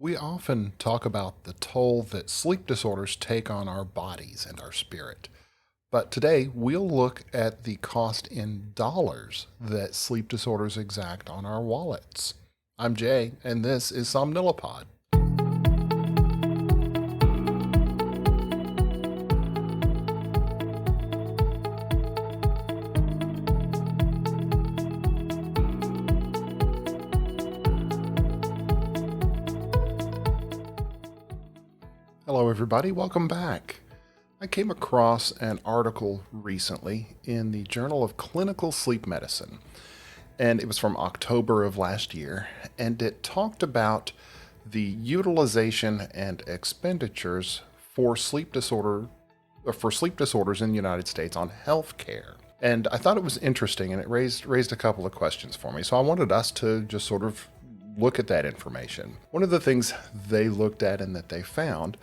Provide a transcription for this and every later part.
We often talk about the toll that sleep disorders take on our bodies and our spirit. But today we'll look at the cost in dollars that sleep disorders exact on our wallets. I'm Jay, and this is Somnilopod. Hello, everybody. Welcome back. I came across an article recently in the Journal of Clinical Sleep Medicine, and it was from October of last year, and it talked about the utilization and expenditures for sleep disorders in the United States on healthcare. And I thought it was interesting, and it raised a couple of questions for me. So I wanted us to just sort of look at that information. One of the things they looked at and that they found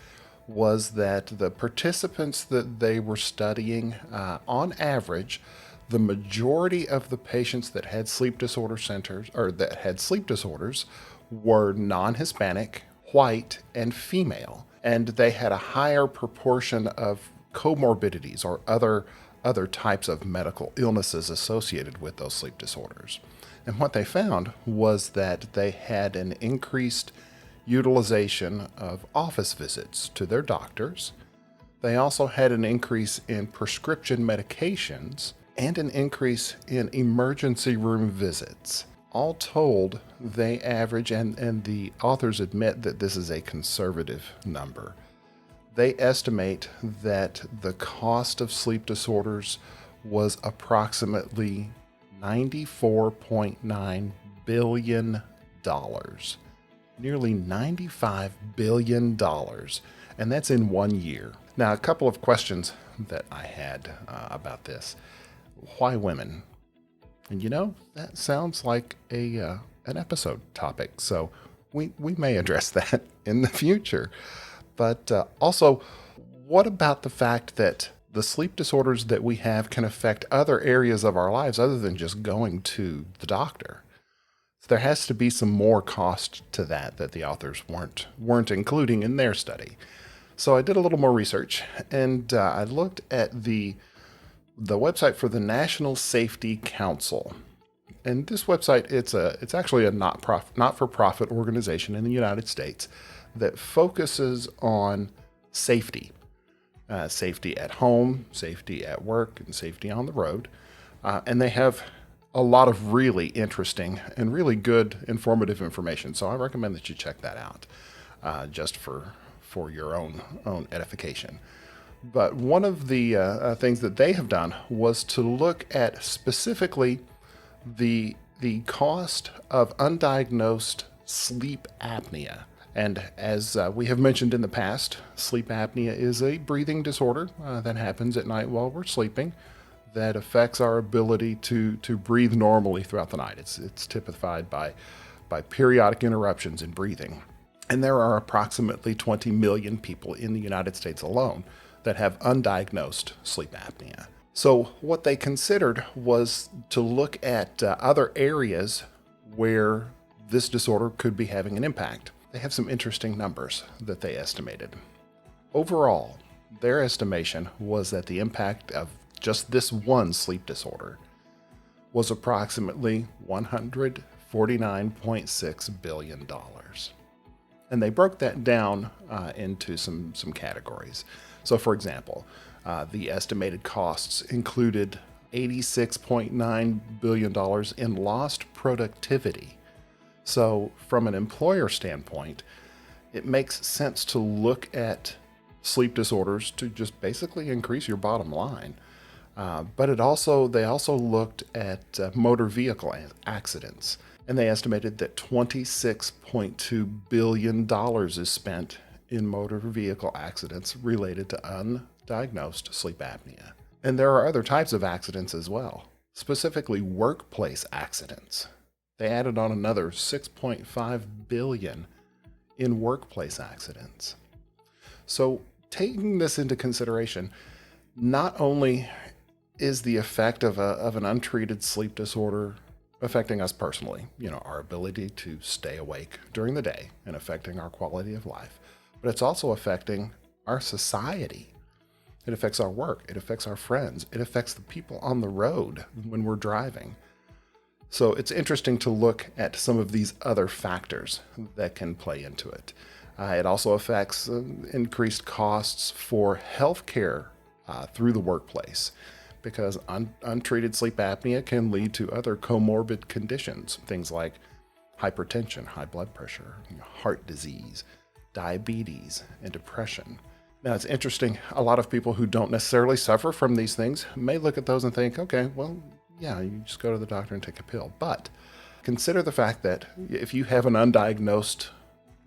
was that the participants that they were studying, on average, the majority of the patients that had sleep disorder centers or that had sleep disorders were non-Hispanic, white, and female, and they had a higher proportion of comorbidities or other types of medical illnesses associated with those sleep disorders. And what they found was that they had an increased utilization of office visits to their doctors. They also had an increase in prescription medications and an increase in emergency room visits. All told, they average, and the authors admit that this is a conservative number. They estimate that the cost of sleep disorders was approximately $94.9 billion. Nearly $95 billion, and that's in 1 year. Now, a couple of questions that I had about this. Why women? And that sounds like an episode topic, so we may address that in the future. But also, what about the fact that the sleep disorders that we have can affect other areas of our lives other than just going to the doctor? So there has to be some more cost to that the authors weren't including in their study. So I did a little more research, and I looked at the website for the National Safety Council. And this website, it's actually a not-for-profit organization in the United States that focuses on safety. Safety at home, safety at work, and safety on the road. And they have a lot of really interesting and really good informative information. So I recommend that you check that out, just for your own edification. But one of the things that they have done was to look at specifically the cost of undiagnosed sleep apnea. And as we have mentioned in the past, sleep apnea is a breathing disorder that happens at night while we're sleeping that affects our ability to breathe normally throughout the night. It's typified by periodic interruptions in breathing. And there are approximately 20 million people in the United States alone that have undiagnosed sleep apnea. So what they considered was to look at other areas where this disorder could be having an impact. They have some interesting numbers that they estimated. Overall, their estimation was that the impact of just this one sleep disorder was approximately $149.6 billion. And they broke that down into some categories. So, for example, the estimated costs included $86.9 billion in lost productivity. So, from an employer standpoint, it makes sense to look at sleep disorders to just basically increase your bottom line. But they also looked at motor vehicle accidents, and they estimated that $26.2 billion is spent in motor vehicle accidents related to undiagnosed sleep apnea. And there are other types of accidents as well, specifically workplace accidents. They added on another $6.5 billion in workplace accidents. So, taking this into consideration, not only is the effect of an untreated sleep disorder affecting us personally, our ability to stay awake during the day and affecting our quality of life, but it's also affecting our society. It affects our work. It affects our friends. It affects the people on the road when we're driving. So it's interesting to look at some of these other factors that can play into it. It also affects increased costs for healthcare through the workplace, because untreated sleep apnea can lead to other comorbid conditions, things like hypertension, high blood pressure, heart disease, diabetes, and depression. Now, it's interesting, a lot of people who don't necessarily suffer from these things may look at those and think, okay, well, yeah, you just go to the doctor and take a pill. But consider the fact that if you have an undiagnosed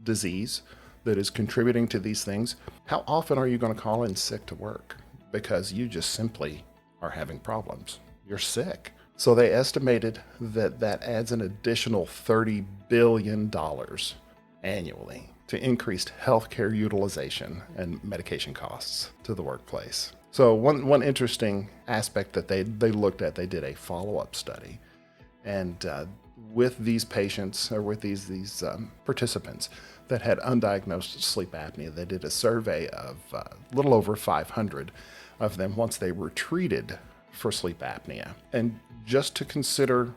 disease that is contributing to these things, how often are you going to call in sick to work? Because you just simply are having problems. You're sick. So they estimated that that adds an additional $30 billion annually to increased healthcare utilization and medication costs to the workplace. So one interesting aspect that they looked at, they did a follow-up study, and with these patients, or with these participants that had undiagnosed sleep apnea, they did a survey of a little over 500 of them once they were treated for sleep apnea. And just to consider,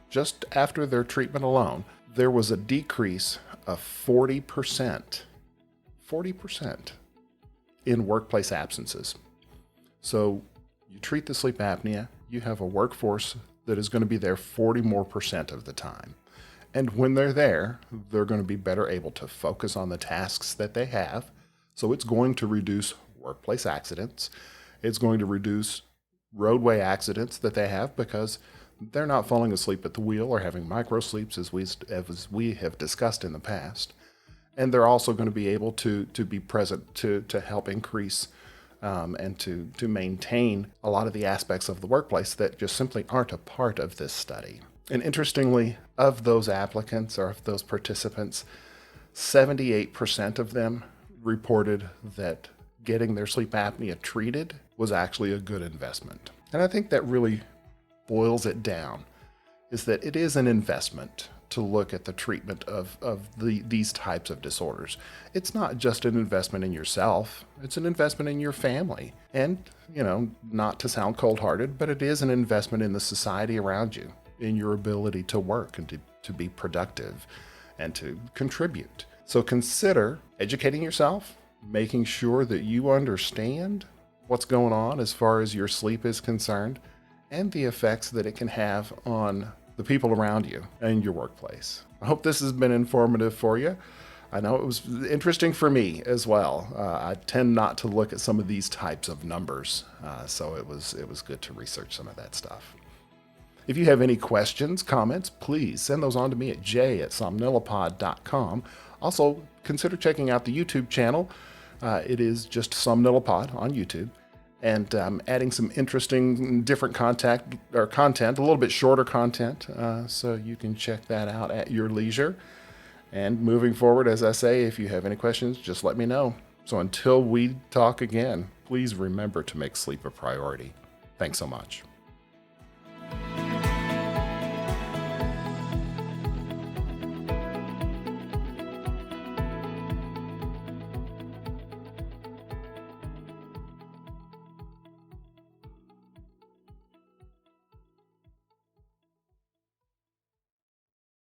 just after their treatment alone, there was a decrease of 40% in workplace absences. So you treat the sleep apnea, you have a workforce that is going to be there 40% more of the time. And when they're there, they're going to be better able to focus on the tasks that they have. So it's going to reduce workplace accidents. It's going to reduce roadway accidents that they have, because they're not falling asleep at the wheel or having micro sleeps as we have discussed in the past. And they're also going to be able to be present to help increase and to maintain a lot of the aspects of the workplace that just simply aren't a part of this study. And interestingly, of those applicants, or of those participants, 78% of them reported that getting their sleep apnea treated was actually a good investment. And I think that really boils it down, is that it is an investment to look at the treatment of these types of disorders. It's not just an investment in yourself, it's an investment in your family. And, not to sound cold-hearted, but it is an investment in the society around you, in your ability to work and to be productive and to contribute. So consider educating yourself, making sure that you understand what's going on as far as your sleep is concerned, and the effects that it can have on the people around you and your workplace. I hope this has been informative for you. I know it was interesting for me as well. I tend not to look at some of these types of numbers, so it was good to research some of that stuff. If you have any questions, comments, please send those on to me at j@somnilopod.com. Also, consider checking out the YouTube channel. It is just Somnilopod on YouTube. And adding some interesting, different content, a little bit shorter content, so you can check that out at your leisure. And moving forward, as I say, if you have any questions, just let me know. So until we talk again, please remember to make sleep a priority. Thanks so much.